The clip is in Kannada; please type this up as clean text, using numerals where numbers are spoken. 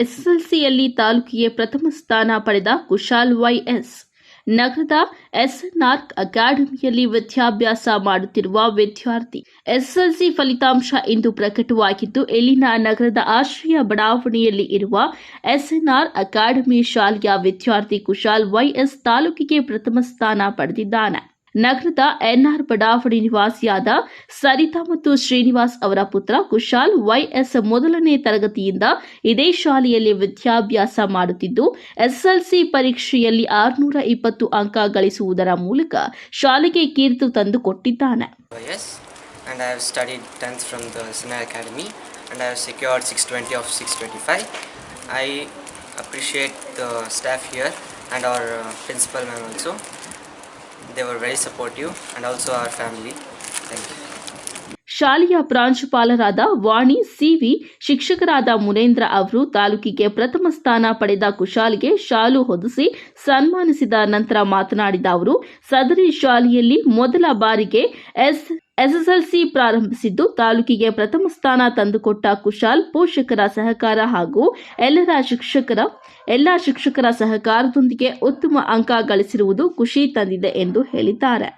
ಎಸ್ಎಸ್ಎಲ್ಸಿಯಲ್ಲಿ ತಾಲೂಕಿಗೆ ಪ್ರಥಮ ಸ್ಥಾನ ಪಡೆದ ಕುಶಾಲ್ ವೈಎಸ್. ನಗರದ ಎಸ್ಎನ್ಆರ್ ಅಕಾಡೆಮಿಯಲ್ಲಿ ವಿದ್ಯಾಭ್ಯಾಸ ಮಾಡುತ್ತಿರುವ ವಿದ್ಯಾರ್ಥಿ. ಎಸ್ಎಸ್ಎಲ್ಸಿ ಫಲಿತಾಂಶ ಇಂದು ಪ್ರಕಟವಾಗಿದ್ದು, ಇಲ್ಲಿನ ನಗರದ ಆಶ್ರಯ ಬಡಾವಣೆಯಲ್ಲಿ ಇರುವ ಎಸ್ಎನ್ಆರ್ ಅಕಾಡೆಮಿ ಶಾಲೆಯ ವಿದ್ಯಾರ್ಥಿ ಕುಶಾಲ್ ವೈಎಸ್ ತಾಲೂಕಿಗೆ ಪ್ರಥಮ ಸ್ಥಾನ ಪಡೆದಿದ್ದಾನೆ. ನಗರದ ಎನ್ಆರ್ ಬಡಾವಣೆ ನಿವಾಸಿಯಾದ ಸರಿತಾ ಮತ್ತು ಶ್ರೀನಿವಾಸ್ ಅವರ ಪುತ್ರ ಕುಶಾಲ್ ವೈಎಸ್ ಮೊದಲನೇ ತರಗತಿಯಿಂದ ಇದೇ ಶಾಲೆಯಲ್ಲಿ ವಿದ್ಯಾಭ್ಯಾಸ ಮಾಡುತ್ತಿದ್ದು, ಎಸ್ಎಸ್ಎಲ್ಸಿ ಪರೀಕ್ಷೆಯಲ್ಲಿ 620 ಅಂಕ ಗಳಿಸುವುದರ ಮೂಲಕ ಶಾಲೆಗೆ ಕೀರ್ತಿ ತಂದುಕೊಟ್ಟಿದ್ದಾನೆ. Yes, and I have studied 10th from the SNR Academy and I have secured 620 of 625. I appreciate the staff here and our principal ma'am also. They were very supportive and also our family. Thank you. ಶಾಲೆಯ ಪ್ರಾಂಶುಪಾಲರಾದ ವಾಣಿ ಸಿವಿ, ಶಿಕ್ಷಕರಾದ ಮುನೇಂದ್ರ ಅವರು ತಾಲೂಕಿಗೆ ಪ್ರಥಮ ಸ್ಥಾನ ಪಡೆದ ಕುಶಾಲ್ಗೆ ಶಾಲು ಹೊದಿಸಿ ಸನ್ಮಾನಿಸಿದ ನಂತರ ಮಾತನಾಡಿದ ಅವರು, ಸದರಿ ಶಾಲೆಯಲ್ಲಿ ಮೊದಲ ಬಾರಿಗೆ ಎಸ್ಎಸ್ಎಲ್ಸಿ ಪ್ರಾರಂಭಿಸಿದ್ದು, ತಾಲೂಕಿಗೆ ಪ್ರಥಮ ಸ್ಥಾನ ತಂದುಕೊಟ್ಟ ಕುಶಾಲ್ ಪೋಷಕರ ಸಹಕಾರ ಹಾಗೂ ಎಲ್ಲ ಶಿಕ್ಷಕರ ಸಹಕಾರದೊಂದಿಗೆ ಉತ್ತಮ ಅಂಕ ಗಳಿಸಿರುವುದು ಖುಷಿ ತಂದಿದೆ ಎಂದು ಹೇಳಿದ್ದಾರೆ.